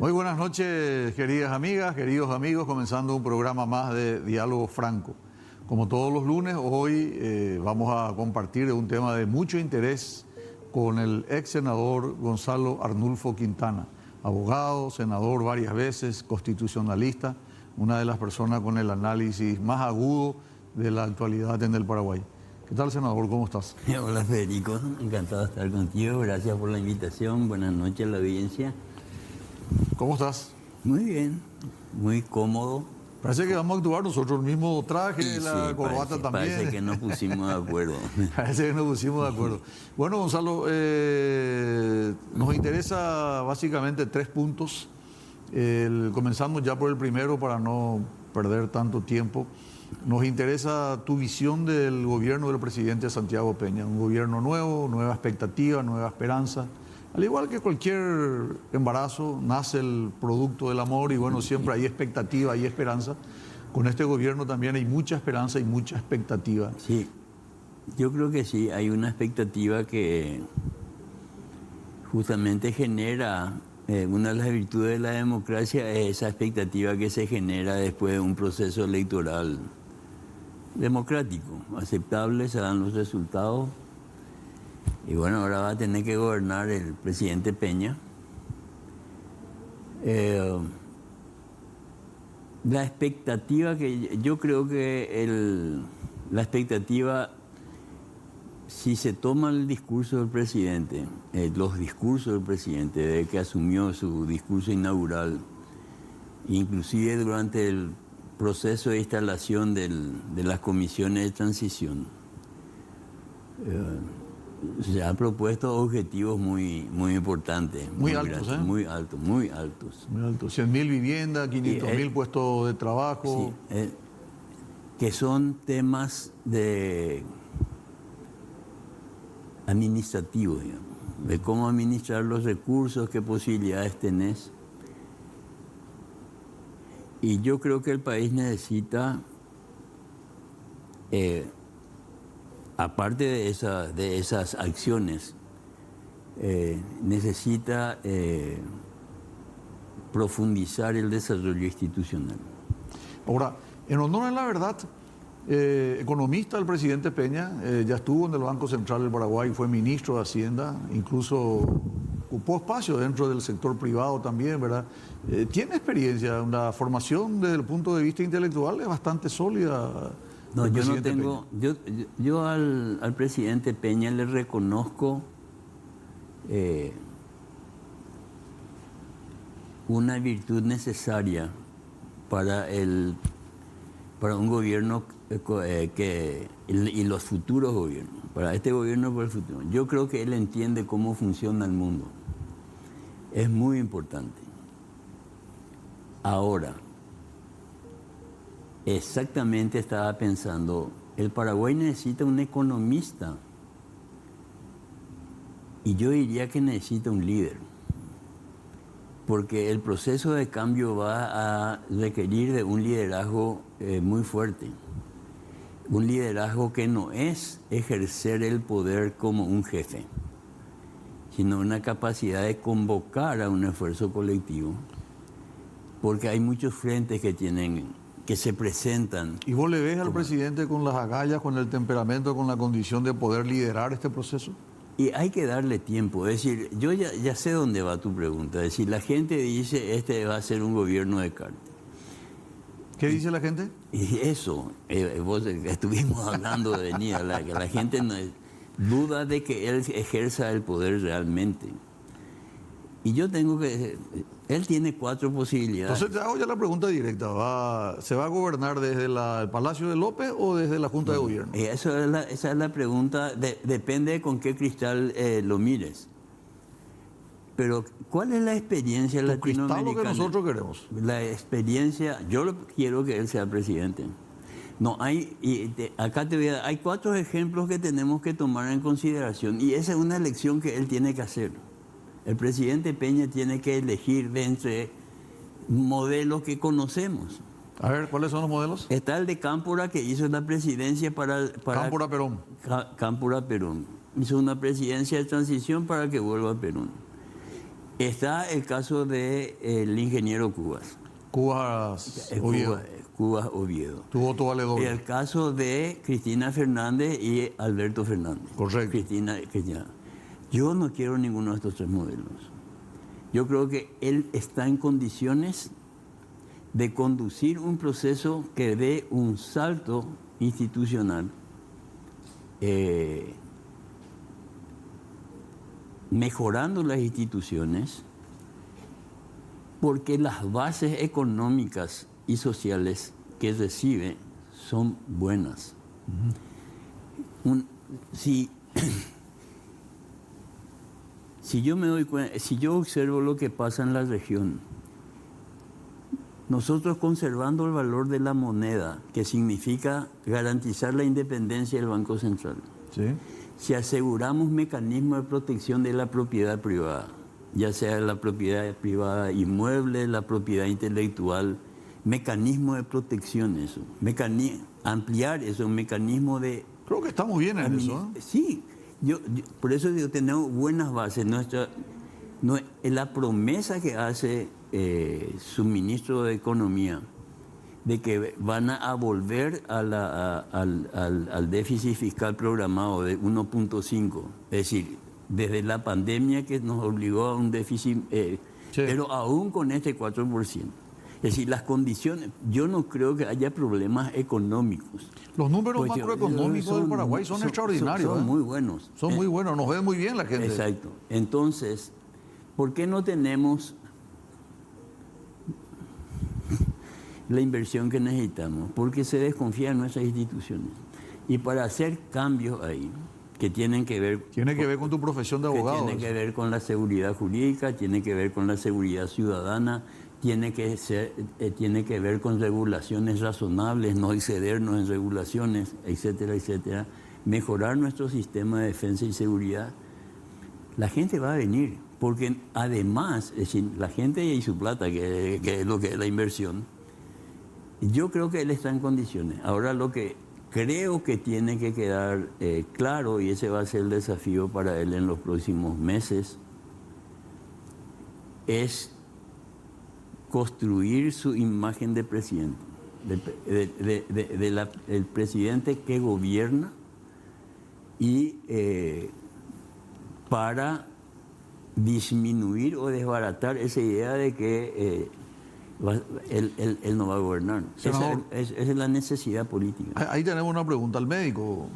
Muy buenas noches, queridas amigas, queridos amigos, comenzando un programa más de Diálogo Franco. Como todos los lunes, hoy vamos a compartir un tema de mucho interés con el ex senador Gonzalo Arnulfo Quintana, abogado, senador varias veces, constitucionalista, una de las personas con el análisis más agudo de la actualidad en el Paraguay. ¿Qué tal, senador? ¿Cómo estás? Hola, Federico. Encantado de estar contigo. Gracias por la invitación. Buenas noches a la audiencia. ¿Cómo estás? Muy bien, muy cómodo. Parece que vamos a actuar nosotros el mismo traje, la corbata también. Parece que nos pusimos de acuerdo. Parece que nos pusimos de acuerdo. Bueno, Gonzalo, nos interesa básicamente 3 puntos. Comenzamos ya por el primero para no perder tanto tiempo. Nos interesa tu visión del gobierno del presidente Santiago Peña. Un gobierno nuevo, nueva expectativa, nueva esperanza. Al igual que cualquier embarazo, nace el producto del amor y bueno, siempre hay expectativa, hay esperanza. Con este gobierno también hay mucha esperanza y mucha expectativa. Sí, yo creo que sí, hay una expectativa que justamente genera, una de las virtudes de la democracia es esa expectativa que se genera después de un proceso electoral democrático, aceptable, se dan los resultados. Y bueno, ahora va a tener que gobernar el presidente Peña. La expectativa que yo creo que la expectativa, si se toma el discurso del presidente, los discursos del presidente, desde que asumió su discurso inaugural, inclusive durante el proceso de instalación de las comisiones de transición, se han propuesto objetivos muy importantes. Muy altos, ¿eh? Muy altos. Muy altos. 100.000 viviendas, 500.000 puestos de trabajo. Sí, que son temas administrativos, digamos, de cómo administrar los recursos, qué posibilidades tenés. Y yo creo que el país necesita, aparte de esas acciones, necesita profundizar el desarrollo institucional. Ahora, en honor a la verdad, economista el presidente Peña, ya estuvo en el Banco Central del Paraguay, fue ministro de Hacienda, incluso ocupó espacio dentro del sector privado también, ¿verdad? Tiene experiencia, una formación desde el punto de vista intelectual es bastante sólida. No, yo no tengo. Yo al presidente Peña le reconozco una virtud necesaria para un gobierno y los futuros gobiernos, para este gobierno y para el futuro. Yo creo que él entiende cómo funciona el mundo. Es muy importante. Ahora, exactamente estaba pensando, el Paraguay necesita un economista y yo diría que necesita un líder, porque el proceso de cambio va a requerir de un liderazgo muy fuerte, un liderazgo que no es ejercer el poder como un jefe, sino una capacidad de convocar a un esfuerzo colectivo, porque hay muchos frentes que se presentan. ¿Y vos le ves al presidente con las agallas, con el temperamento, con la condición de poder liderar este proceso? Y hay que darle tiempo. Es decir, yo ya sé dónde va tu pregunta. Es decir, la gente dice, este va a ser un gobierno de carta. ¿Qué dice la gente? Y eso, vos estuvimos hablando de venir, la gente no duda de que él ejerza el poder realmente. Y yo tengo que... Él tiene 4 posibilidades. Entonces te hago ya la pregunta directa. ¿Se va a gobernar desde el Palacio de López o desde la Junta de Gobierno? Esa es la pregunta. Depende de con qué cristal lo mires. Pero, ¿cuál es la experiencia latinoamericana? Cristal lo que nosotros queremos. La experiencia... Yo quiero que él sea presidente. No, acá hay 4 ejemplos que tenemos que tomar en consideración. Y esa es una elección que él tiene que hacer. El presidente Peña tiene que elegir de entre modelos que conocemos. A ver, ¿cuáles son los modelos? Está el de Cámpora, que hizo la presidencia para Cámpora Perón. Cámpora Perón. Hizo una presidencia de transición para que vuelva a Perón. Está el caso del ingeniero Cubas. Cubas Oviedo. Cubas Oviedo. Tu voto vale doble. El caso de Cristina Fernández y Alberto Fernández. Correcto. Cristina. Yo no quiero ninguno de estos tres modelos. Yo creo que él está en condiciones de conducir un proceso que dé un salto institucional, mejorando las instituciones, porque las bases económicas y sociales que recibe son buenas. Si yo me doy cuenta, si yo observo lo que pasa en la región, nosotros conservando el valor de la moneda, que significa garantizar la independencia del Banco Central, ¿Sí? si aseguramos mecanismos de protección de la propiedad privada, ya sea la propiedad privada inmueble, la propiedad intelectual, mecanismo de protección, eso, ampliar eso, un mecanismo de... Creo que estamos bien en eso. Sí, por eso digo, tenemos buenas bases. La promesa que hace su ministro de Economía de que van a volver al déficit fiscal programado de 1.5, es decir, desde la pandemia que nos obligó a un déficit, Sí. pero aún con este 4%. Es decir, las condiciones, yo no creo que haya problemas económicos. Los números macroeconómicos del Paraguay son extraordinarios. Son muy buenos. Son muy buenos, nos ve muy bien la gente. Exacto. Entonces, ¿por qué no tenemos la inversión que necesitamos? Porque se desconfía en nuestras instituciones. Y para hacer cambios ahí, que tienen que ver... Tiene que ver con tu profesión de abogado. Tiene que ver con la seguridad jurídica, tiene que ver con la seguridad ciudadana, tiene que ver con regulaciones razonables, no excedernos en regulaciones, etcétera, etcétera. Mejorar nuestro sistema de defensa y seguridad. La gente va a venir, porque además, es decir, la gente y su plata, que es lo que es la inversión, yo creo que él está en condiciones. Ahora lo que creo que tiene que quedar claro, y ese va a ser el desafío para él en los próximos meses, es construir su imagen de presidente, del presidente que gobierna, y para disminuir o desbaratar esa idea de que él no va a gobernar. Esa es la necesidad política. Ahí tenemos una pregunta al médico.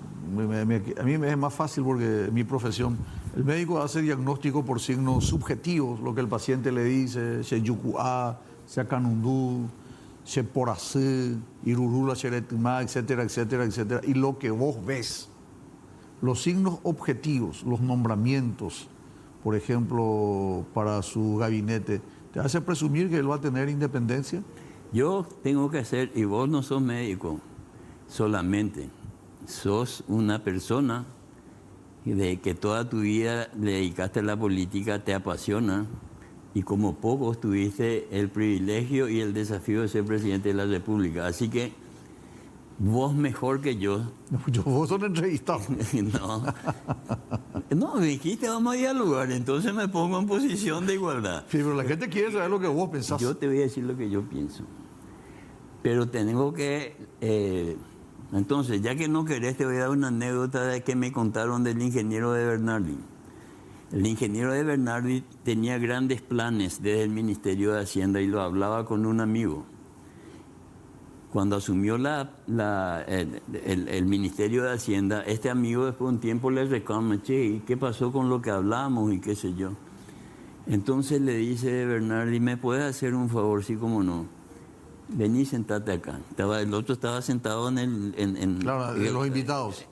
A mí me es más fácil porque mi profesión. El médico hace diagnóstico por signos subjetivos, lo que el paciente le dice, Sheyukuá, Shakanundú, Sheporacé, Irurula, Sheretimá, etcétera, etcétera, etcétera. Y lo que vos ves, los signos objetivos, los nombramientos, por ejemplo, para su gabinete, ¿te hace presumir que él va a tener independencia? Yo tengo que hacer, y vos no sos médico solamente, sos una persona de que toda tu vida le dedicaste a la política, te apasiona, y como pocos tuviste el privilegio y el desafío de ser presidente de la República. Así que vos mejor que yo. Vos sos entrevistado. No, me dijiste vamos a dialogar, entonces me pongo en posición de igualdad. Sí, pero la gente quiere saber lo que vos pensás. Yo te voy a decir lo que yo pienso. Pero tengo que... entonces, ya que no querés, te voy a dar una anécdota de que me contaron del ingeniero de Bernardi. El ingeniero de Bernardi tenía grandes planes desde el Ministerio de Hacienda y lo hablaba con un amigo. Cuando asumió el Ministerio de Hacienda, este amigo después de un tiempo le reclama, che, ¿y qué pasó con lo que hablamos y qué sé yo? Entonces le dice Bernardi, ¿me puedes hacer un favor? Sí, cómo no. Vení, sentate acá. El otro estaba sentado claro, de los invitados.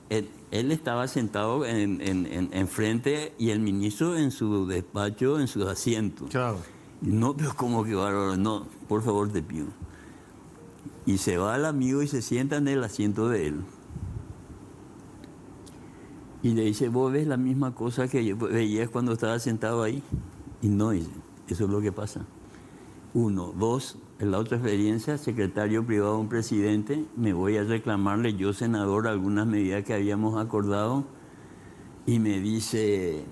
Él estaba sentado en frente y el ministro en su despacho, en su asiento. Claro. No, pero como que bárbaro, no, por favor te pido. Y se va al amigo y se sienta en el asiento de él. Y le dice, ¿vos ves la misma cosa que yo veías cuando estaba sentado ahí? Y no, dice, eso es lo que pasa. 1, 2, en la otra experiencia, secretario privado de un presidente, me voy a reclamarle yo, senador, algunas medidas que habíamos acordado, y me dice,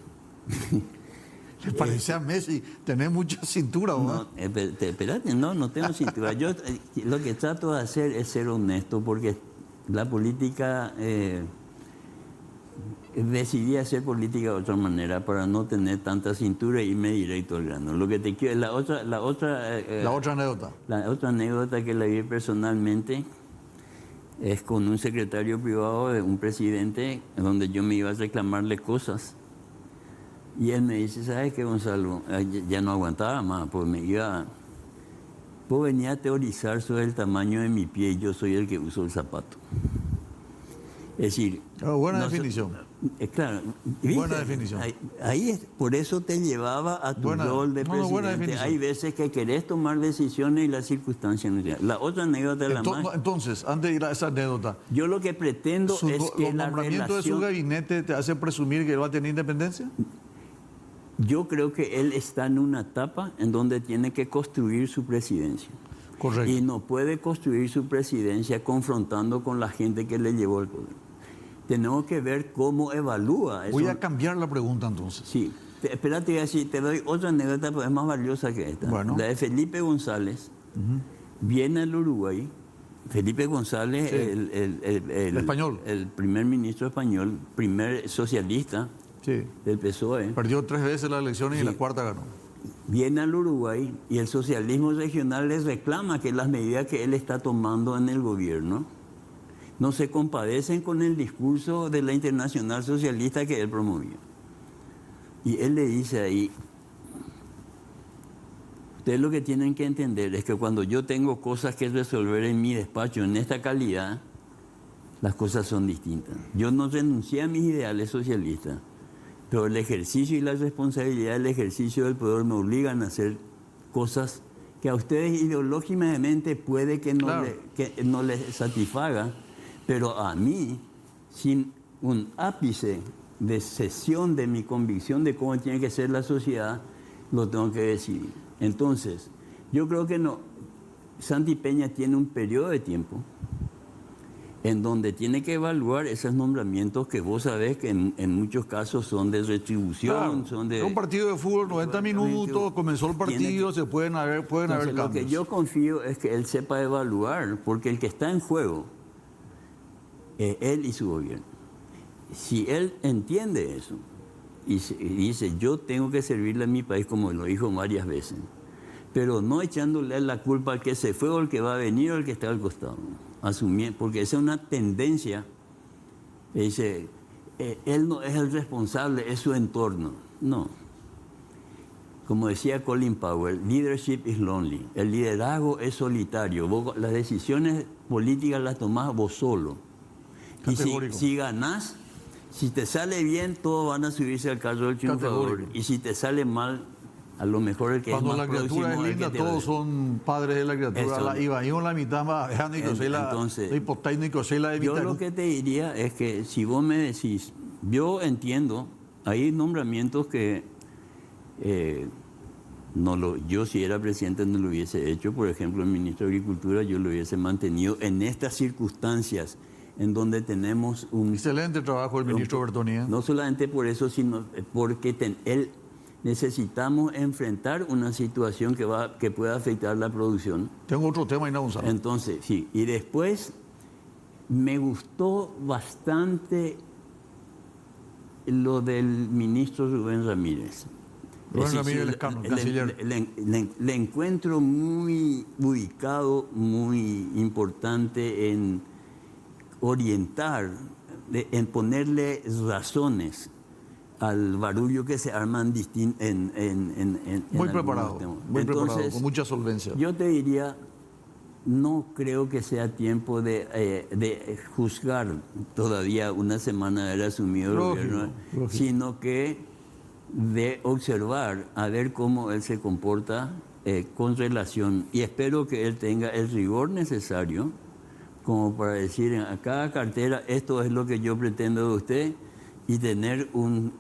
le parece a Messi, tenés mucha cintura, ¿no? No, espérate, no tengo cintura. Yo lo que trato de hacer es ser honesto, porque la política, decidí hacer política de otra manera para no tener tanta cintura e irme directo al grano. Lo que te quiero, la otra anécdota. La otra anécdota que la vi personalmente es con un secretario privado de un presidente, donde yo me iba a reclamarle cosas. Y él me dice, ¿sabes qué, Gonzalo? Ya no aguantaba más, pues venía a teorizar sobre el tamaño de mi pie y yo soy el que uso el zapato. Es decir... buena definición. Claro. ¿Viste? Buena definición. Por eso te llevaba a tu rol de presidente. Hay veces que querés tomar decisiones y las circunstancias no llegan. La otra anécdota es la más... Entonces, antes de ir a esa anécdota... Yo lo que pretendo es que ¿el nombramiento de su gabinete te hace presumir que él va a tener independencia? Yo creo que él está en una etapa en donde tiene que construir su presidencia. Correcto. Y no puede construir su presidencia confrontando con la gente que le llevó el poder. Tenemos que ver cómo evalúa eso. Voy a cambiar la pregunta entonces. Sí. Espérate, te doy otra anécdota, pero es más valiosa que esta. Bueno. La de Felipe González. Viene al Uruguay. Felipe González, sí. el español. El primer ministro español, primer socialista, sí, del PSOE. Perdió 3 veces las elecciones, sí, y la cuarta ganó. Viene al Uruguay y el socialismo regional les reclama que las medidas que él está tomando en el gobierno no se compadecen con el discurso de la Internacional Socialista que él promovía. Y él le dice ahí, ustedes lo que tienen que entender es que cuando yo tengo cosas que resolver en mi despacho en esta calidad, las cosas son distintas. Yo no renuncié a mis ideales socialistas, pero el ejercicio y la responsabilidad del ejercicio del poder me obligan a hacer cosas que a ustedes ideológicamente puede que no, claro, no les satisfaga, pero a mí, sin un ápice de cesión de mi convicción de cómo tiene que ser la sociedad, lo tengo que decidir. Entonces, yo creo que no. Santi Peña tiene un periodo de tiempo en donde tiene que evaluar esos nombramientos que vos sabés que en muchos casos son de retribución, claro, son de... Un partido de fútbol, 90 minutos, comenzó el partido, se pueden haber cambios. Lo que yo confío es que él sepa evaluar, porque el que está en juego es él y su gobierno. Si él entiende eso y dice, yo tengo que servirle a mi país, como lo dijo varias veces, pero no echándole la culpa al que se fue o al que va a venir o al que está al costado. Porque esa es una tendencia. Dice, él no es el responsable, es su entorno. No. Como decía Colin Powell, leadership is lonely. El liderazgo es solitario. Las decisiones políticas las tomás vos solo. Y si ganás, si te sale bien, todos van a subirse al carro del triunfador. Y si te sale mal, a lo mejor el que cuando es más próximo... Cuando la criatura es linda, todos son padres de la criatura. Iba la mitad más entonces, la yo lo que te diría es que si vos me decís, yo entiendo, hay nombramientos que yo si era presidente no lo hubiese hecho. Por ejemplo, el ministro de Agricultura yo lo hubiese mantenido en estas circunstancias en donde tenemos un... Excelente trabajo el ministro Bertonía. No solamente por eso, sino porque él... Necesitamos enfrentar una situación que pueda afectar la producción. Tengo otro tema inaudable. Entonces, sí. Y después me gustó bastante lo del ministro Rubén Ramírez. Rubén Ramírez Lescano, canciller. Le encuentro muy ubicado, muy importante en orientar, en ponerle razones al barullo que se arman muy preparado, preparado, con mucha solvencia. Yo te diría, no creo que sea tiempo de juzgar todavía una semana de haber asumido el gobierno, sino que de observar, a ver cómo él se comporta con relación, y espero que él tenga el rigor necesario como para decir a cada cartera, esto es lo que yo pretendo de usted, y tener un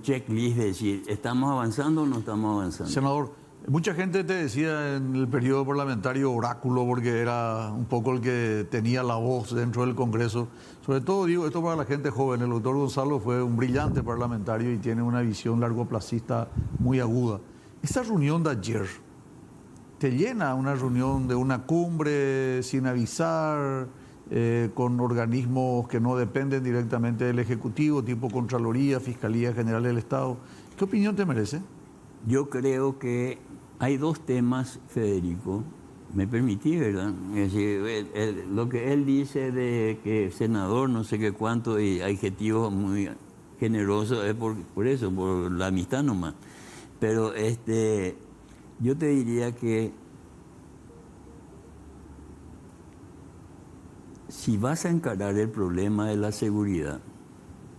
checklist de decir, ¿estamos avanzando o no estamos avanzando? Senador, Mucha gente te decía en el periodo parlamentario oráculo porque era un poco el que tenía la voz dentro del Congreso. Sobre todo digo esto para la gente joven. El doctor Gonzalo fue un brillante parlamentario y tiene una visión largoplacista muy aguda. Esa reunión de ayer te llena una reunión de una cumbre sin avisar, con organismos que no dependen directamente del Ejecutivo, tipo Contraloría, Fiscalía General del Estado. ¿Qué opinión te merece? Yo creo que hay dos temas, Federico. Me permití, ¿verdad? Es decir, lo que él dice de que senador, no sé qué cuánto, y adjetivos muy generosos, es por eso, por la amistad nomás. Pero yo te diría que si vas a encarar el problema de la seguridad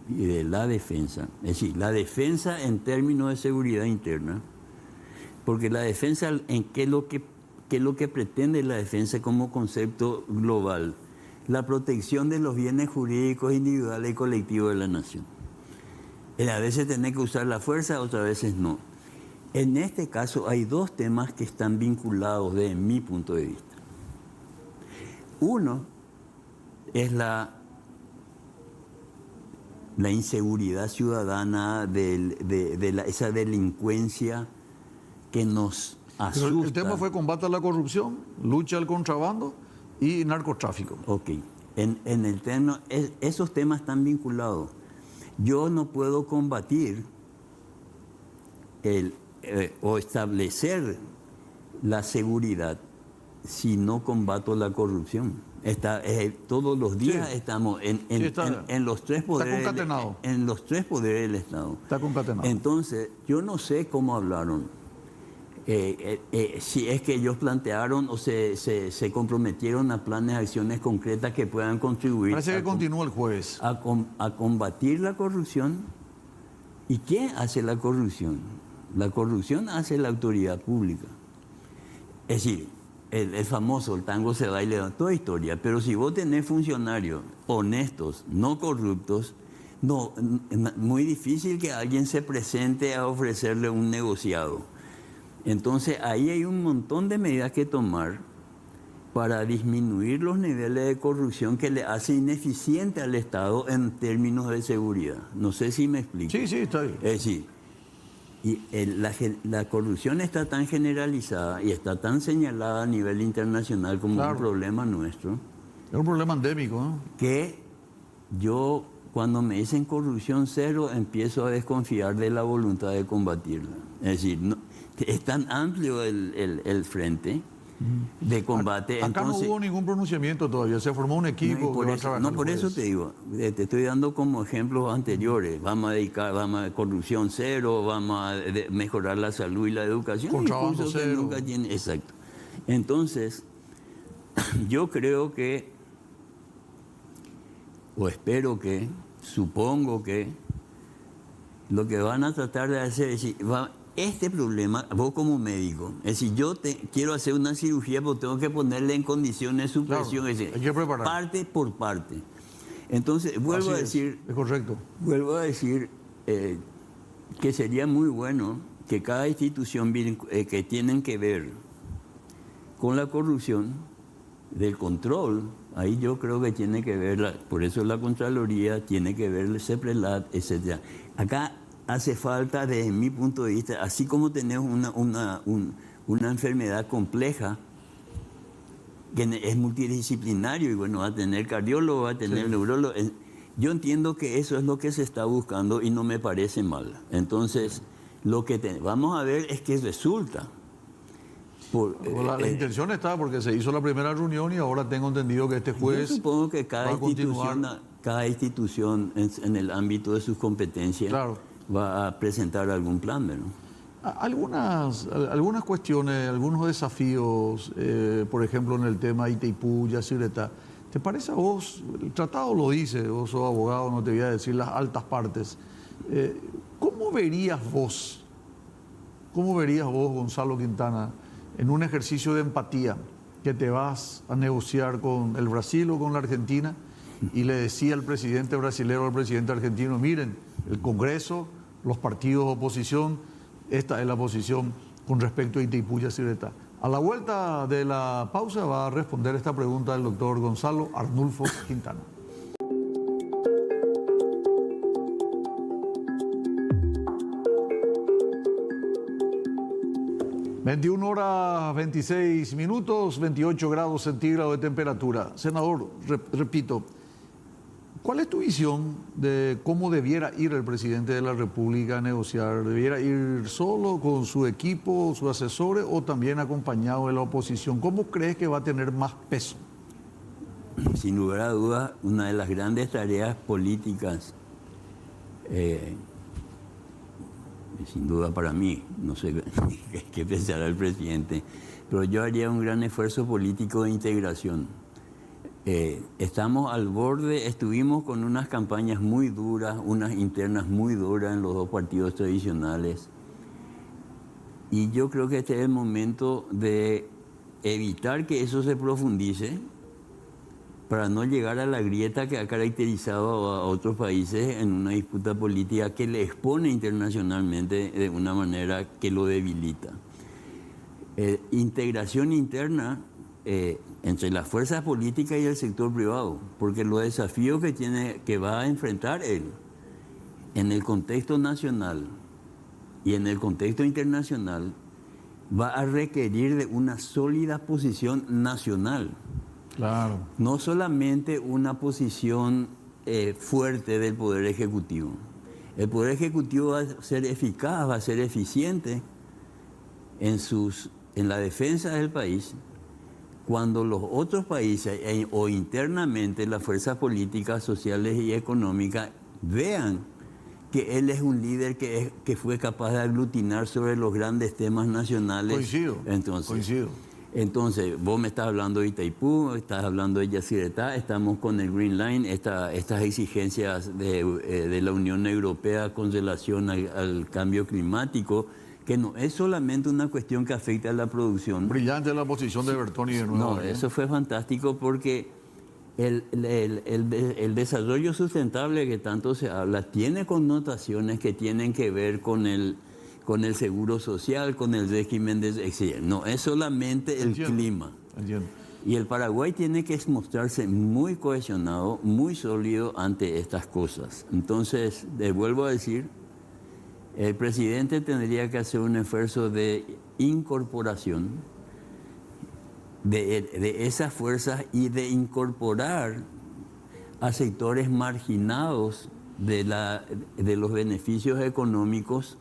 y de la defensa, es decir, la defensa en términos de seguridad interna, porque la defensa, ¿qué es lo que pretende la defensa como concepto global? La protección de los bienes jurídicos individuales y colectivos de la nación. A veces tenés que usar la fuerza, otras veces no. En este caso hay dos temas que están vinculados desde mi punto de vista. Uno es la inseguridad ciudadana de esa delincuencia que nos asusta. Pero el tema fue combate a la corrupción, lucha al contrabando y narcotráfico. Ok. En el tema, esos temas están vinculados. Yo no puedo combatir o establecer la seguridad si no combato la corrupción. Todos los días sí. Estamos en los tres poderes. Está concatenado. En los tres poderes del Estado. Está concatenado. Entonces, yo no sé cómo hablaron. Si es que ellos plantearon o se comprometieron a planes de acciones concretas que puedan contribuir. Parece que continúa el jueves. A combatir la corrupción. ¿Y quién hace la corrupción? La corrupción hace la autoridad pública. Es decir, el famoso, el tango se baila, toda historia, pero si vos tenés funcionarios honestos, no corruptos, no, muy difícil que alguien se presente a ofrecerle un negociado. Entonces ahí hay un montón de medidas que tomar para disminuir los niveles de corrupción que le hace ineficiente al Estado en términos de seguridad. No sé si me explico. Sí, está bien. Es decir, la corrupción está tan generalizada y está tan señalada a nivel internacional como un problema nuestro. Es un problema endémico, ¿no? Que yo, cuando me dicen corrupción cero, empiezo a desconfiar de la voluntad de combatirla. Es decir, es tan amplio el frente de combate. Acá entonces, no hubo ningún pronunciamiento todavía, se formó un equipo. Por eso te digo, te estoy dando como ejemplos anteriores. Vamos a corrupción cero, vamos a mejorar la salud y la educación. Contrabando cero. Nunca tiene, exacto. Entonces, yo creo que, o espero que, supongo que, lo que van a tratar de hacer es decir, este problema, vos como médico, es decir, yo quiero hacer una cirugía, pero tengo que ponerle en condiciones de supresión, claro, es decir, hay que preparar. Parte por parte. Entonces, vuelvo a decir... Es correcto. Vuelvo a decir que sería muy bueno que cada institución que tienen que ver con la corrupción, del control, ahí yo creo que tiene que ver, por eso la Contraloría, tiene que ver el CEPRELAT, etc. Acá hace falta, desde mi punto de vista, así como tenés una enfermedad compleja, que es multidisciplinario, y bueno, va a tener cardiólogo, va a tener neurólogo. Yo entiendo que eso es lo que se está buscando y no me parece mal. Entonces, lo que vamos a ver es que resulta. La intención está porque se hizo la primera reunión y ahora tengo entendido que este jueves... Yo supongo que cada institución en el ámbito de sus competencias va a presentar algún plan, ¿no? Algunas cuestiones, algunos desafíos, por ejemplo en el tema Itaipú, Yacyretá, ¿te parece a vos? El tratado lo dice, vos sos abogado, no te voy a decir las altas partes. ¿Cómo verías vos, Gonzalo Quintana, en un ejercicio de empatía, que te vas a negociar con el Brasil o con la Argentina y le decía al presidente brasilero, al presidente argentino, miren, el Congreso, los partidos de oposición, esta es la posición con respecto a Itaipú y Yacyretá. A la vuelta de la pausa va a responder esta pregunta el doctor Gonzalo Arnulfo Quintana. 21 horas 26 minutos, 28 grados centígrados de temperatura. Senador, repito, ¿cuál es tu visión de cómo debiera ir el presidente de la República a negociar? ¿Debiera ir solo, con su equipo, sus asesores o también acompañado de la oposición? ¿Cómo crees que va a tener más peso? Sin lugar a dudas, una de las grandes tareas políticas, sin duda para mí, no sé qué pensará el presidente, pero yo haría un gran esfuerzo político de integración. Estamos al borde, estuvimos con unas campañas muy duras, unas internas muy duras en los dos partidos tradicionales. Y yo creo que este es el momento de evitar que eso se profundice para no llegar a la grieta que ha caracterizado a otros países en una disputa política que le expone internacionalmente de una manera que lo debilita. Integración interna entre las fuerzas políticas y el sector privado, porque los desafíos que va a enfrentar él en el contexto nacional y en el contexto internacional va a requerir de una sólida posición nacional. Claro. No solamente una posición fuerte del Poder Ejecutivo. El Poder Ejecutivo va a ser eficaz, va a ser eficiente en la defensa del país cuando los otros países o internamente las fuerzas políticas, sociales y económicas vean que él es un líder que fue capaz de aglutinar sobre los grandes temas nacionales. Coincido. Entonces, vos me estás hablando de Itaipú, estás hablando de Yacyretá, estamos con el Green Line, estas exigencias de la Unión Europea con relación al cambio climático, que no es solamente una cuestión que afecta a la producción. Brillante la posición de Bertoni de nuevo. No, eso fue fantástico porque el desarrollo sustentable que tanto se habla tiene connotaciones que tienen que ver con el seguro social, con el régimen de... No, es solamente el clima. Entiendo. Y el Paraguay tiene que mostrarse muy cohesionado, muy sólido ante estas cosas. Entonces, vuelvo a decir, el presidente tendría que hacer un esfuerzo de incorporación de esas fuerzas y de incorporar a sectores marginados de los beneficios económicos.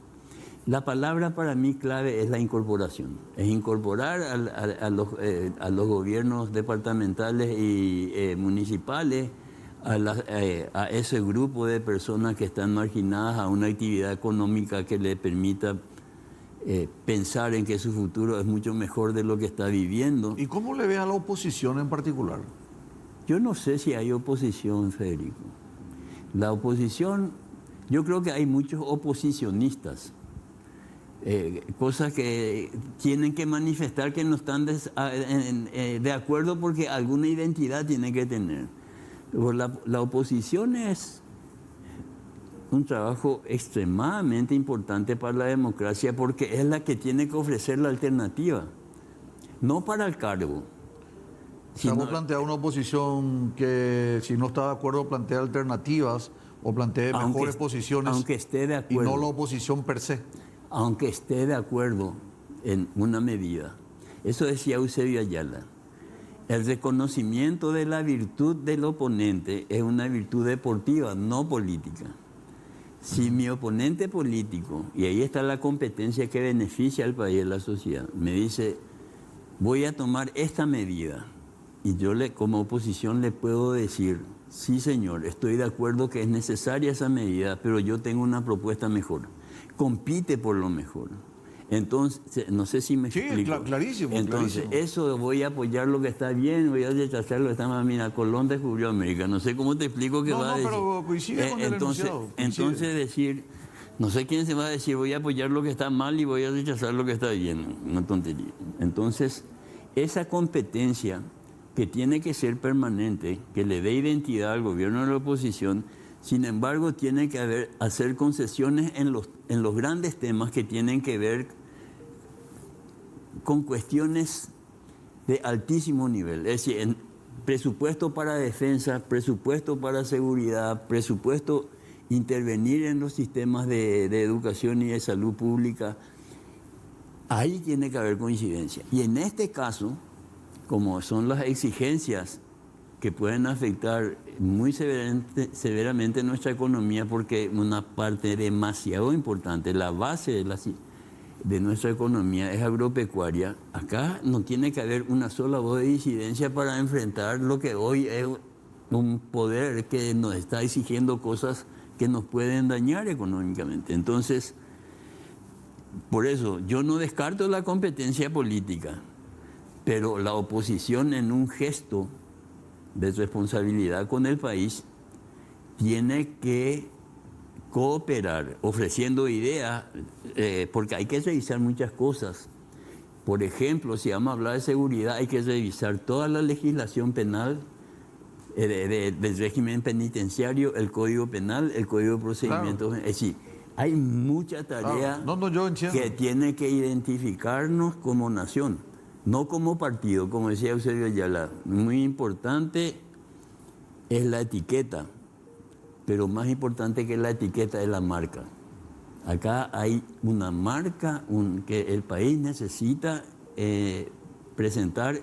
La palabra para mí clave es la incorporación. Es incorporar a los gobiernos departamentales y municipales, a ese grupo de personas que están marginadas a una actividad económica que le permita pensar en que su futuro es mucho mejor de lo que está viviendo. ¿Y cómo le ve a la oposición en particular? Yo no sé si hay oposición, Federico. La oposición, yo creo que hay muchos oposicionistas. Cosas que tienen que manifestar que no están de acuerdo porque alguna identidad tienen que tener. Pero la oposición es un trabajo extremadamente importante para la democracia porque es la que tiene que ofrecer la alternativa, no para el cargo. Vamos a plantear una oposición que si no está de acuerdo plantea alternativas o plantee mejores posiciones, aunque esté de acuerdo, y no la oposición per se. Aunque esté de acuerdo en una medida. Eso decía Eusebio Ayala. El reconocimiento de la virtud del oponente es una virtud deportiva, no política. Si mi oponente político, y ahí está la competencia que beneficia al país y a la sociedad, me dice, voy a tomar esta medida, y yo como oposición le puedo decir, sí señor, estoy de acuerdo que es necesaria esa medida, pero yo tengo una propuesta mejor. Compite por lo mejor. Entonces, no sé si me explico. Sí, clarísimo. Entonces, clarísimo. Eso voy a apoyar lo que está bien, voy a rechazar lo que está mal. Mira, Colón descubrió América. No sé cómo te explico que va a decir. Pero coincide con el enunciado. Entonces decir, no sé quién se va a decir, voy a apoyar lo que está mal y voy a rechazar lo que está bien. Una tontería. Entonces, esa competencia que tiene que ser permanente, que le dé identidad al gobierno de la oposición, sin embargo, tiene que hacer concesiones en los grandes temas que tienen que ver con cuestiones de altísimo nivel. Es decir, en presupuesto para defensa, presupuesto para seguridad, presupuesto intervenir en los sistemas de educación y de salud pública. Ahí tiene que haber coincidencia. Y en este caso, como son las exigencias que pueden afectar muy severamente nuestra economía, porque una parte demasiado importante, la base de nuestra economía es agropecuaria, acá no tiene que haber una sola voz de disidencia para enfrentar lo que hoy es un poder que nos está exigiendo cosas que nos pueden dañar económicamente. Entonces, por eso, yo no descarto la competencia política, pero la oposición en un gesto de responsabilidad con el país tiene que cooperar, ofreciendo ideas, porque hay que revisar muchas cosas. Por ejemplo, si vamos a hablar de seguridad, hay que revisar toda la legislación penal, del régimen penitenciario, el Código Penal, el Código de Procedimientos. Claro. Es decir, hay mucha tarea que tiene que identificarnos como nación, no como partido, como decía Eusebio Ayala. Muy importante es la etiqueta, pero más importante que la etiqueta es la marca. Acá hay una marca que el país necesita presentar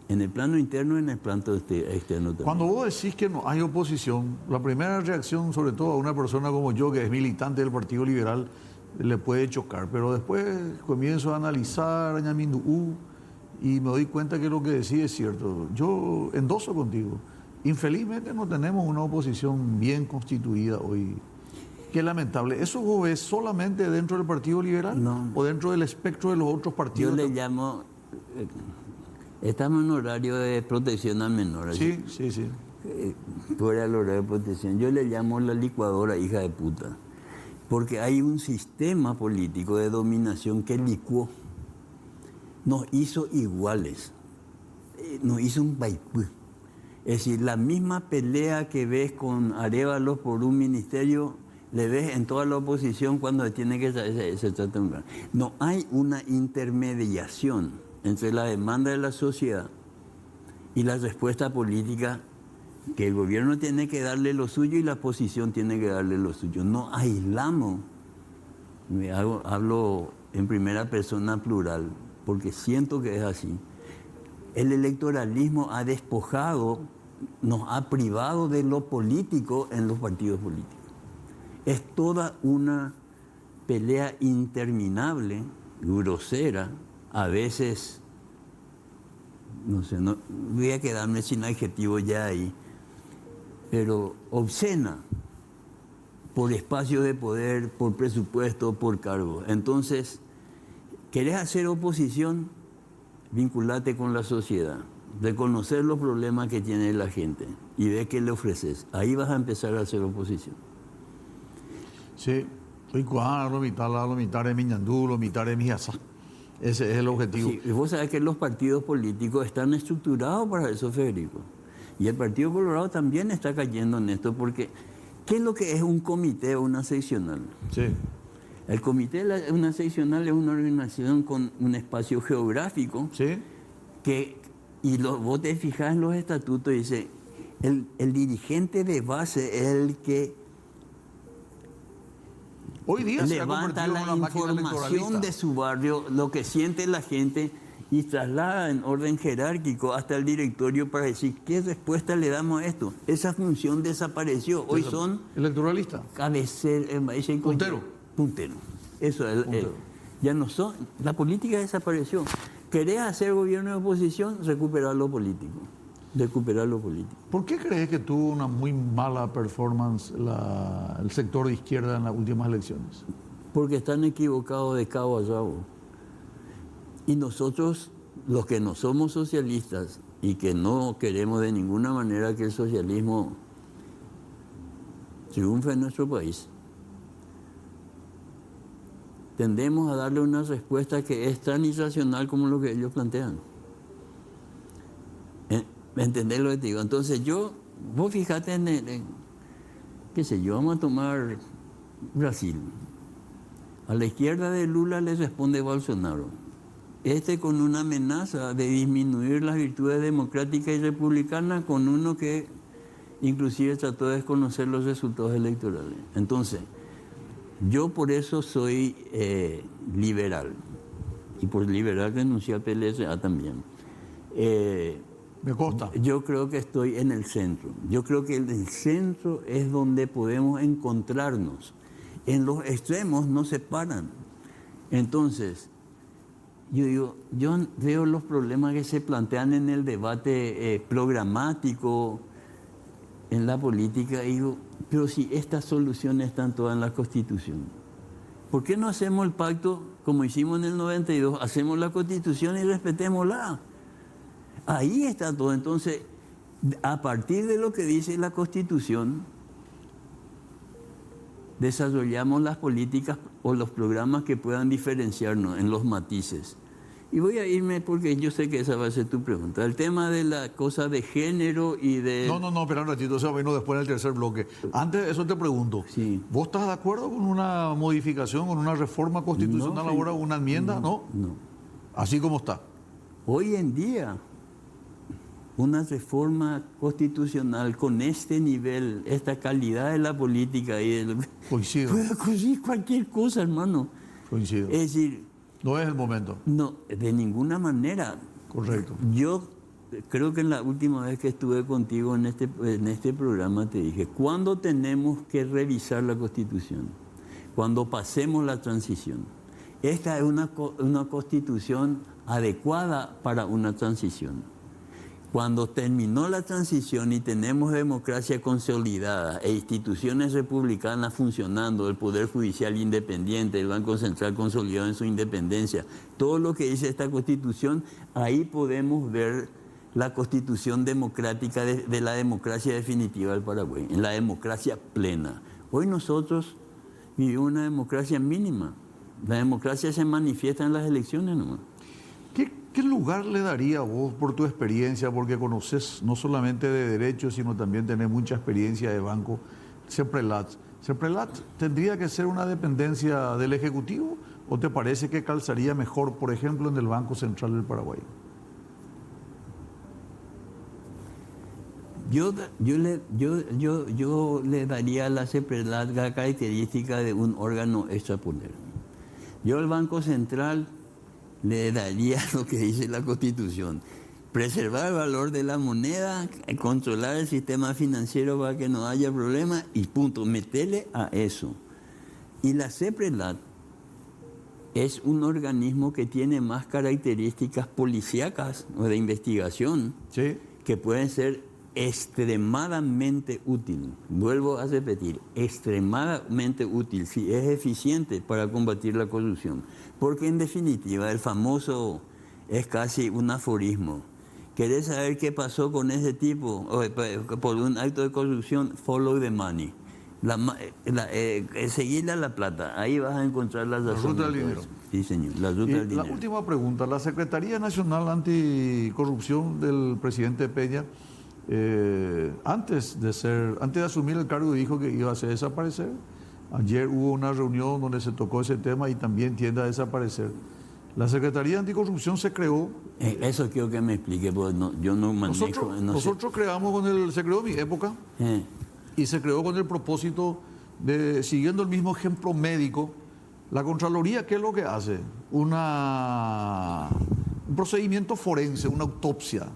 en el plano interno y en el plano externo también. Cuando vos decís que no hay oposición, la primera reacción, sobre todo a una persona como yo, que es militante del Partido Liberal, le puede chocar. Pero después comienzo a analizar y me doy cuenta que lo que decís es cierto. Yo endoso contigo. Infelizmente no tenemos una oposición bien constituida hoy. Qué lamentable. ¿Eso vos ves solamente dentro del Partido Liberal? No. ¿O dentro del espectro de los otros partidos? Yo le llamo... Estamos en horario de protección al menor. Sí. Fuera del horario de protección. Yo le llamo la licuadora hija de puta. Porque hay un sistema político de dominación que licuó. Nos hizo iguales. Nos hizo un baipú. Es decir, la misma pelea que ves con Arévalos por un ministerio, le ves en toda la oposición cuando tiene que se trata de un plan. No hay una intermediación entre la demanda de la sociedad y la respuesta política, que el gobierno tiene que darle lo suyo y la oposición tiene que darle lo suyo. No aislamos, hablo en primera persona plural, porque siento que es así. El electoralismo ha despojado, nos ha privado de lo político en los partidos políticos. Es toda una pelea interminable, grosera, a veces, no sé, no voy a quedarme sin adjetivo ya ahí, pero obscena, por espacio de poder, por presupuesto, por cargo. Entonces, ¿querés hacer oposición? Vinculate con la sociedad, reconocer los problemas que tiene la gente y ver qué le ofreces. Ahí vas a empezar a hacer oposición. Sí, ese es el objetivo. Sí, y vos sabés que los partidos políticos están estructurados para eso, Federico. Y el Partido Colorado también está cayendo en esto, porque ¿qué es lo que es un comité o una seccional? Sí. El comité de una seccional es una organización con un espacio geográfico. Sí. Vos te fijás en los estatutos y dice, el dirigente de base es el que hoy día levanta la información de su barrio, lo que siente la gente, y traslada en orden jerárquico hasta el directorio para decir qué respuesta le damos a esto. Esa función desapareció. Hoy son electoralistas. Puntero. Eso es. Ya no son. La política desapareció. ¿Querés hacer gobierno de oposición? Recuperar lo político. ¿Por qué crees que tuvo una muy mala performance el sector de izquierda en las últimas elecciones? Porque están equivocados de cabo a rabo. Y nosotros, los que no somos socialistas y que no queremos de ninguna manera que el socialismo triunfe en nuestro país, tendemos a darle una respuesta que es tan irracional como lo que ellos plantean. ¿Me entendés lo que te digo? Entonces vos fíjate qué sé yo, vamos a tomar Brasil. A la izquierda de Lula le responde Bolsonaro. con una amenaza de disminuir las virtudes democráticas y republicanas, con uno que inclusive trató de desconocer los resultados electorales. Entonces, yo por eso soy liberal, y por liberal renuncié al PLSA también. Me consta. Yo creo que estoy en el centro. Yo creo que en el centro es donde podemos encontrarnos. En los extremos nos separan. Entonces, yo veo los problemas que se plantean en el debate programático, en la política, y digo, pero si estas soluciones están todas en la Constitución, ¿por qué no hacemos el pacto como hicimos en el 92? Hacemos la Constitución y respetémosla. Ahí está todo. Entonces, a partir de lo que dice la Constitución, desarrollamos las políticas o los programas que puedan diferenciarnos en los matices. Y voy a irme porque yo sé que esa va a ser tu pregunta. El tema de la cosa de género y de... No, espera un ratito, eso vino después en el tercer bloque. Antes de eso te pregunto, Sí. ¿vos estás de acuerdo con una modificación, con una reforma constitucional No, ahora, una enmienda? No. Así como está. Hoy en día, una reforma constitucional con este nivel, esta calidad de la política y de lo que... Coincido. Puede ocurrir cualquier cosa, hermano. Coincido. Es decir, No es el momento. no, de ninguna manera. Correcto. Yo creo que en la última vez que estuve contigo en este programa te dije, ¿cuándo tenemos que revisar la Constitución? Cuando pasemos la transición. Esta es una Constitución adecuada para una transición. Cuando terminó la transición y tenemos democracia consolidada e instituciones republicanas funcionando, el Poder Judicial independiente, el Banco Central consolidado en su independencia, todo lo que dice esta Constitución, ahí podemos ver la Constitución democrática de la democracia definitiva del Paraguay, en la democracia plena. Hoy nosotros vivimos una democracia mínima. La democracia se manifiesta en las elecciones nomás. ¿Qué lugar le daría a vos por tu experiencia? Porque conoces no solamente de derecho, sino también tenés mucha experiencia de banco. CEPRELAT. ¿CEPRELAT tendría que ser una dependencia del Ejecutivo o te parece que calzaría mejor, por ejemplo, en el Banco Central del Paraguay? Yo le daría a la CEPRELAT la característica de un órgano extrapoder. Yo al Banco Central le daría lo que dice la Constitución: preservar el valor de la moneda, controlar el sistema financiero para que no haya problemas y punto, meterle a eso. Y la CEPRELAT es un organismo que tiene más características policíacas o de investigación, Sí. que pueden ser extremadamente útil. Vuelvo a repetir, extremadamente útil, si es eficiente para combatir la corrupción. Porque en definitiva el famoso es casi un aforismo. ¿Querés saber qué pasó con ese tipo por un acto de corrupción? Follow the money. Seguirle a la plata. Ahí vas a encontrar la razón. La ruta del dinero. Sí, señor, la ruta del dinero. La última pregunta. La Secretaría Nacional Anticorrupción del presidente Peña, antes de asumir el cargo, dijo que iba a hacer desaparecer. Ayer hubo una reunión donde se tocó ese tema y también tiende a desaparecer. La Secretaría Anticorrupción se creó. Eso quiero que me explique, porque yo no manejo. Nosotros creamos se creó en mi época y se creó con el propósito de, siguiendo el mismo ejemplo médico, la Contraloría, ¿qué es lo que hace? Un procedimiento forense, una autopsia.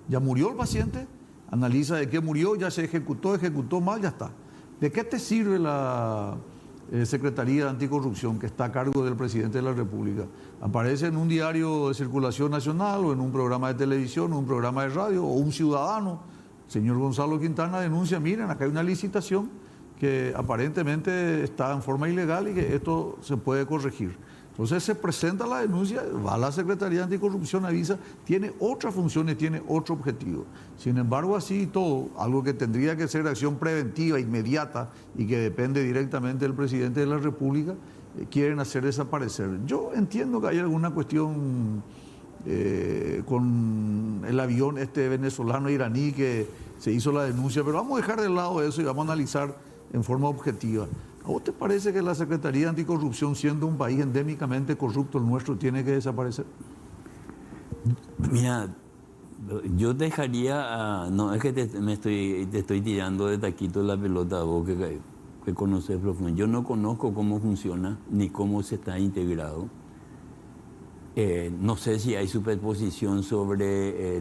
Ya murió el paciente, analiza de qué murió, ya se ejecutó mal, ya está. ¿De qué te sirve la Secretaría de Anticorrupción que está a cargo del presidente de la República? Aparece en un diario de circulación nacional o en un programa de televisión o un programa de radio o un ciudadano. Señor Gonzalo Quintana denuncia, miren, acá hay una licitación que aparentemente está en forma ilegal y que esto se puede corregir. Entonces se presenta la denuncia, va a la Secretaría de Anticorrupción, avisa, tiene otras funciones, tiene otro objetivo. Sin embargo, así y todo, algo que tendría que ser acción preventiva, inmediata y que depende directamente del presidente de la República, quieren hacer desaparecer. Yo entiendo que hay alguna cuestión con el avión venezolano iraní que se hizo la denuncia, pero vamos a dejar de lado eso y vamos a analizar en forma objetiva. ¿A vos te parece que la Secretaría de Anticorrupción, siendo un país endémicamente corrupto el nuestro, tiene que desaparecer? Mira, yo dejaría, no es que te estoy tirando de taquito la pelota a vos que conoces profundo. Yo no conozco cómo funciona ni cómo se está integrado. No sé si hay superposición sobre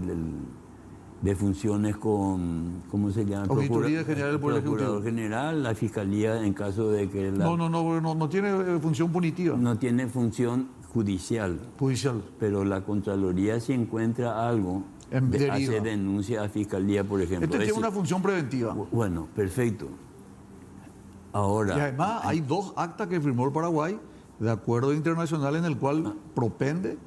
de funciones con, ¿cómo se llama? Auditoría General del Poder Procurador Ejecutivo. General, la Fiscalía en caso de que No tiene función punitiva, no tiene función judicial. judicial. Pero la Contraloría, si encuentra algo, Deriva. hace denuncia a Fiscalía, por ejemplo. Este tiene una función preventiva. Bueno, perfecto. Y Ahora, además hay 2 actas que firmó el Paraguay de acuerdo internacional en el cual propende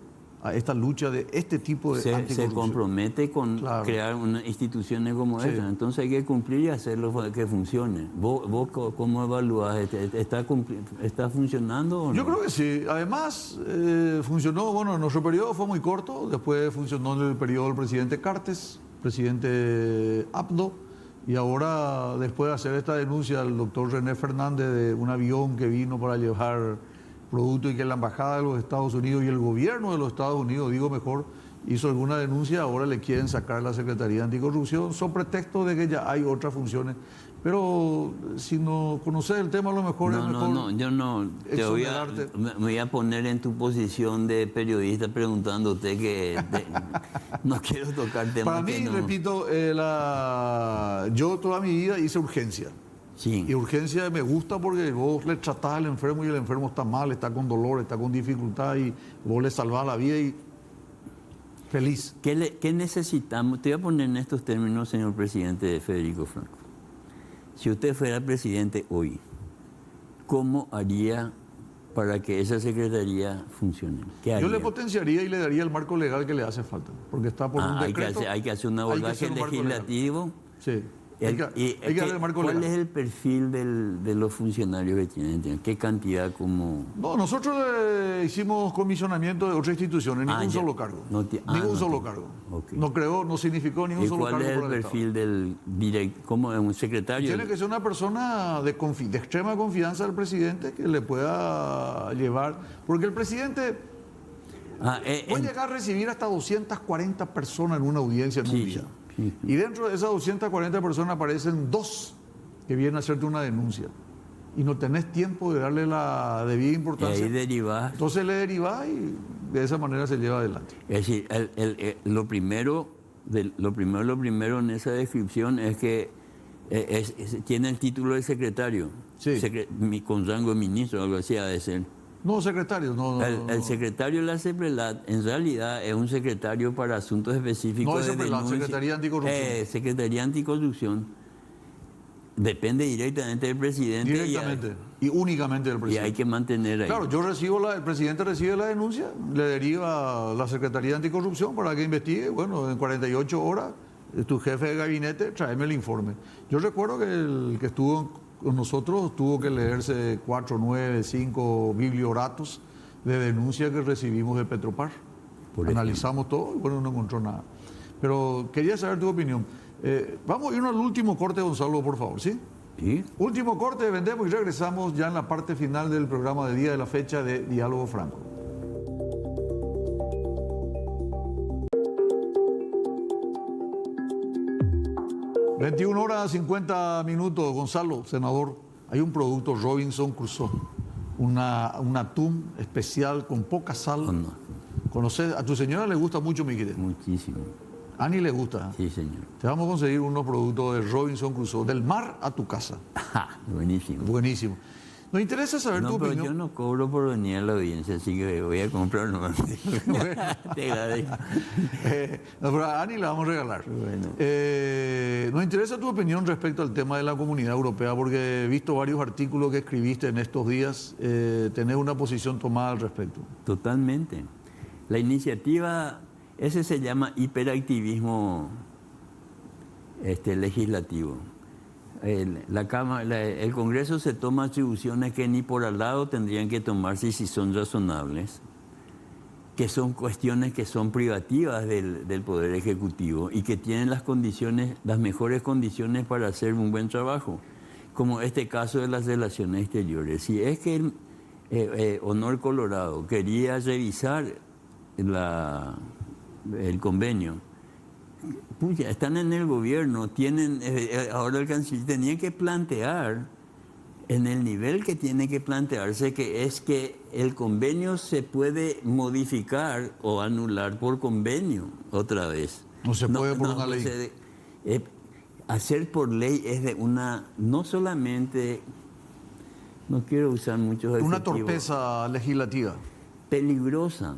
a esta lucha de este tipo de se anticorrupción. compromete con Claro. crear unas instituciones como Sí. esta. Entonces hay que cumplir y hacerlo que funcione. ¿Vos cómo evalúas? ¿Está funcionando o no? Yo creo que sí. Además, funcionó, bueno, nuestro periodo fue muy corto, después funcionó en el periodo del presidente Cartes, presidente Abdo, y ahora, después de hacer esta denuncia al doctor René Fernández de un avión que vino para llevar productos y que la Embajada de los Estados Unidos y el gobierno de los Estados Unidos, digo mejor, hizo alguna denuncia, ahora le quieren sacar la Secretaría de Anticorrupción, son pretextos de que ya hay otras funciones. Pero si no conoces el tema, a lo mejor es mejor. No, yo no. exonerarte. Me voy a poner en tu posición de periodista preguntándote no quiero tocar temas Para mí, que no. repito, yo toda mi vida hice urgencia. Sí. Y urgencia me gusta porque vos le tratás al enfermo y el enfermo está mal, está con dolor, está con dificultad y vos le salvás la vida y feliz. ¿Qué necesitamos? Te voy a poner en estos términos, señor presidente Federico Franco. Si usted fuera presidente hoy, ¿cómo haría para que esa secretaría funcione? ¿Qué haría? Yo le potenciaría y le daría el marco legal que le hace falta, porque está por un decreto. Hay que hacer un abordaje legislativo. Sí. Hay que darle el marco legal. ¿Cuál es el perfil de los funcionarios que tienen? ¿Qué cantidad como...? No, nosotros hicimos comisionamiento de otras instituciones, ningún ya. solo cargo. No solo tiene. cargo. Ok. No creó, no significó ningún ¿Y solo cuál cargo. es el por el perfil Estado. del director? ¿Cómo es un secretario? Tiene que ser una persona de extrema confianza del presidente que le pueda llevar, porque el presidente puede llegar a recibir hasta 240 personas en una audiencia en un día. Sí. Y dentro de esas 240 personas aparecen 2 que vienen a hacerte una denuncia. Y no tenés tiempo de darle la debida Y importancia. ahí derivás. Entonces le derivás y de esa manera se lleva adelante. Es decir, lo primero en esa descripción es que tiene el título de secretario. Sí. Con rango de ministro, algo así ha de ser. No, secretario, no. El secretario de la CEPRELAT en realidad es un secretario para asuntos específicos No es de CEPRELAT, denuncia. Secretaría Anticorrupción. Secretaría Anticorrupción. Depende directamente del presidente. Directamente y únicamente del Y presidente. hay que mantener ahí. Claro, el presidente recibe la denuncia, le deriva a la Secretaría de Anticorrupción para que investigue. Bueno, en 48 horas, tu jefe de gabinete, tráeme el informe. Yo recuerdo que el que estuvo con nosotros tuvo que leerse 4, 9, 5 biblioratos de denuncia que recibimos de Petropar. Analizamos todo y bueno, no encontró nada. Pero quería saber tu opinión. Vamos a irnos al último corte, Gonzalo, por favor, ¿sí? ¿Sí? Último corte, vendemos y regresamos ya en la parte final del programa de día de la fecha de Diálogo Franco. (21:50) Gonzalo, senador. Hay un producto Robinson Crusoe, un atún especial con poca sal. ¿O no? ¿Conoces? A tu señora le gusta mucho, mi querido. Muchísimo. A Ani le gusta. Sí, señor. Te vamos a conseguir unos productos de Robinson Crusoe, del mar a tu casa. Buenísimo. Buenísimo. Nos interesa saber tu No, pero opinión. yo no cobro por venir a la audiencia, así que voy a comprar nomás. Te agradezco. No, pero a Ani la vamos a regalar. Bueno. Nos interesa tu opinión respecto al tema de la Comunidad Europea, porque he visto varios artículos que escribiste en estos días. Tenés una posición tomada al respecto. Totalmente. La iniciativa, ese se llama hiperactivismo legislativo. El Congreso se toma atribuciones que ni por al lado tendrían que tomarse si son razonables, que son cuestiones que son privativas del Poder Ejecutivo y que tienen las mejores condiciones para hacer un buen trabajo, como este caso de las relaciones exteriores. Si es que Honor Colorado quería revisar el convenio. Pucha, están en el gobierno, tienen, ahora el canciller tenía que plantear en el nivel que tiene que plantearse, que es que el convenio se puede modificar o anular por convenio otra vez. No se puede por una ley. Hacer por ley es de una, no solamente, no quiero usar muchos adjetivos. Una torpeza legislativa. Peligrosa.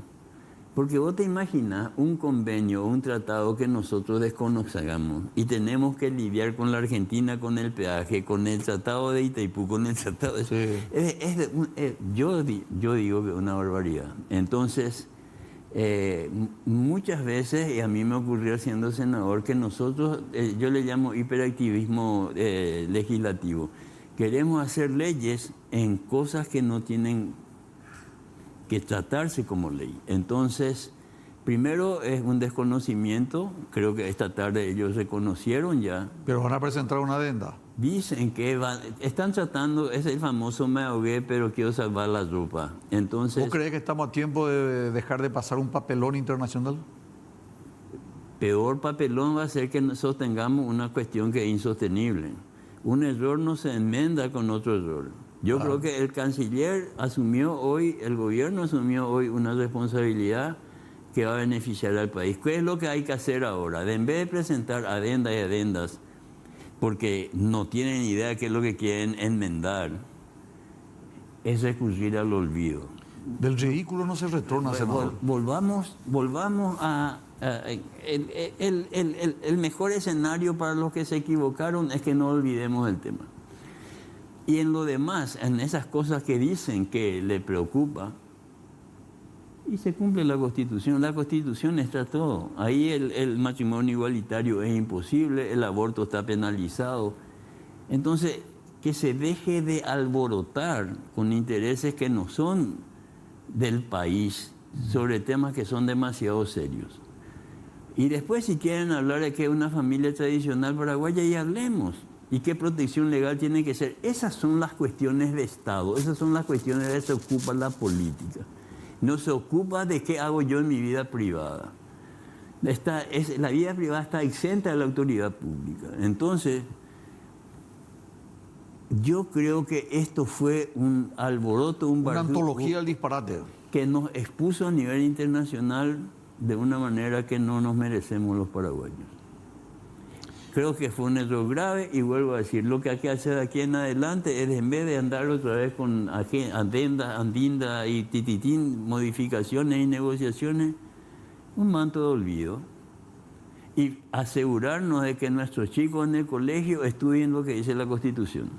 Porque vos te imaginas un convenio o un tratado que nosotros desconozcamos y tenemos que lidiar con la Argentina, con el peaje, con el tratado de Itaipú, con el tratado de... Sí. Yo digo que es una barbaridad. Entonces, muchas veces, y a mí me ocurrió siendo senador, que nosotros, yo le llamo hiperactivismo legislativo, queremos hacer leyes en cosas que no tienen que tratarse como ley. Entonces, primero es un desconocimiento, creo que esta tarde ellos reconocieron ya. Pero van a presentar una adenda. Dicen que están tratando, es el famoso me ahogué, pero quiero salvar la ropa. Entonces, ¿vos crees que estamos a tiempo de dejar de pasar un papelón internacional? Peor papelón va a ser que sostengamos una cuestión que es insostenible. Un error no se enmienda con otro error. Yo creo que el canciller asumió hoy, el gobierno asumió hoy una responsabilidad que va a beneficiar al país. ¿Qué es lo que hay que hacer ahora? En vez de presentar adendas y adendas, porque no tienen idea de qué es lo que quieren enmendar, es recurrir al olvido. Del ridículo no se retorna, senador. Volvamos a el mejor escenario para los que se equivocaron es que no olvidemos el tema. Y en lo demás, en esas cosas que dicen que le preocupa, y se cumple la Constitución. La Constitución está todo. Ahí el matrimonio igualitario es imposible, el aborto está penalizado. Entonces, que se deje de alborotar con intereses que no son del país sobre temas que son demasiado serios. Y después, si quieren hablar de que es una familia tradicional paraguaya, y hablemos. ¿Y qué protección legal tiene que ser? Esas son las cuestiones de Estado, esas son las cuestiones de que se ocupa la política. No se ocupa de qué hago yo en mi vida privada. La vida privada está exenta de la autoridad pública. Entonces, yo creo que esto fue un alboroto, una antología al disparate, que nos expuso a nivel internacional de una manera que no nos merecemos los paraguayos. Creo que fue un error grave y vuelvo a decir, lo que hay que hacer de aquí en adelante es, en vez de andar otra vez con andinda y tititín, modificaciones y negociaciones, un manto de olvido. Y asegurarnos de que nuestros chicos en el colegio estudien lo que dice la Constitución.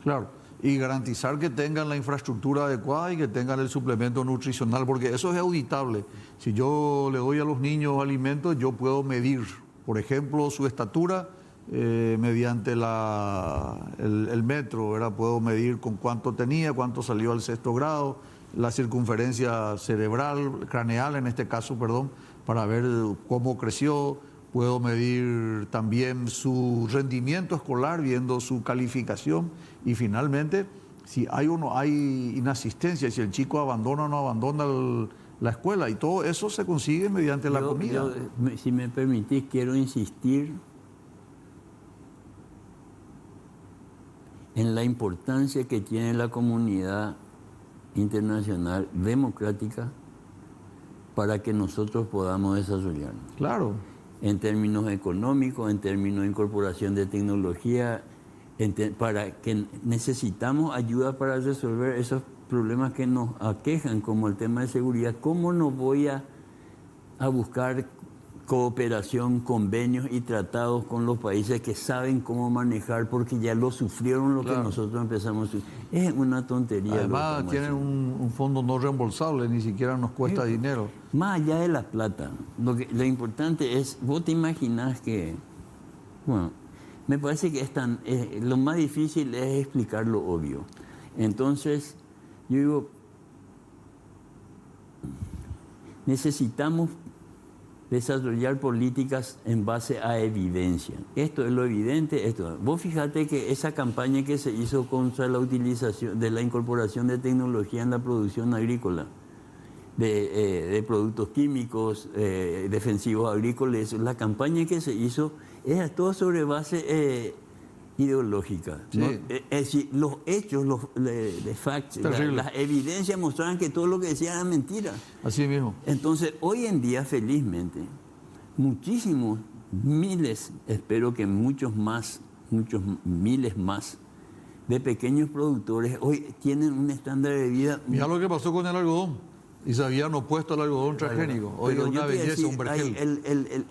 Claro, y garantizar que tengan la infraestructura adecuada y que tengan el suplemento nutricional, porque eso es auditable. Si yo le doy a los niños alimentos, yo puedo medir, por ejemplo, su estatura mediante el metro, ¿verdad? Puedo medir con cuánto tenía, cuánto salió al 6º grado, la circunferencia cerebral, craneal en este caso, perdón, para ver cómo creció. Puedo medir también su rendimiento escolar, viendo su calificación. Y finalmente, si hay o no hay inasistencia, si el chico abandona o no abandona la escuela. Y todo eso se consigue mediante la comida. Si me permitís, quiero insistir en la importancia que tiene la comunidad internacional democrática para que nosotros podamos desarrollarnos. Claro. En términos económicos, en términos de incorporación de tecnología, para que necesitamos ayuda para resolver esos problemas que nos aquejan, como el tema de seguridad. ¿Cómo no voy a buscar cooperación, convenios y tratados con los países que saben cómo manejar, porque ya lo sufrieron lo que nosotros empezamos a sufrir? Es una tontería. Además, tienen un fondo no reembolsable, ni siquiera nos cuesta dinero. Más allá de la plata, lo importante es, vos te imaginás que, bueno, me parece que lo más difícil es explicar lo obvio. Entonces, yo digo, necesitamos desarrollar políticas en base a evidencia. Esto es lo evidente. Vos fíjate que esa campaña que se hizo contra la utilización de la incorporación de tecnología en la producción agrícola, de productos químicos, defensivos agrícolas. La campaña que se hizo era todo sobre base ideológica. Sí. ¿No? Es decir, los hechos, de facts, las evidencias mostraban que todo lo que decían era mentira. Así mismo. Entonces, hoy en día, felizmente, muchísimos, miles, espero que muchos miles más, de pequeños productores hoy tienen un estándar de vida. Mira lo que pasó con el algodón. Y se habían opuesto al algodón transgénico. Hoy es una belleza, un vergel.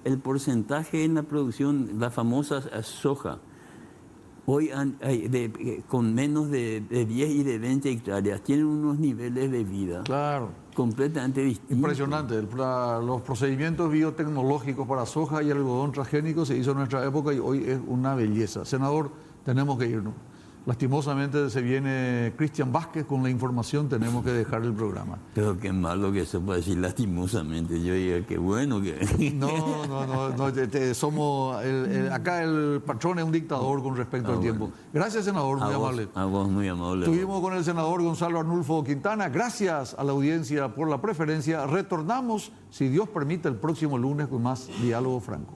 El porcentaje en la producción, la famosa soja, hoy con menos de 10 y de 20 hectáreas, tienen unos niveles de vida completamente distintos. Impresionante. Los procedimientos biotecnológicos para soja y algodón transgénico se hizo en nuestra época y hoy es una belleza. Senador, tenemos que irnos. Lastimosamente se viene Cristian Vázquez con la información, tenemos que dejar el programa. Pero qué malo que se puede decir lastimosamente. Yo diría que bueno que... No, somos... acá el patrón es un dictador con respecto al tiempo. Gracias, senador, muy amable. A vos, muy amable. Estuvimos con el senador Gonzalo Arnulfo Quintana. Gracias a la audiencia por la preferencia. Retornamos, si Dios permite, el próximo lunes con más Diálogo Franco.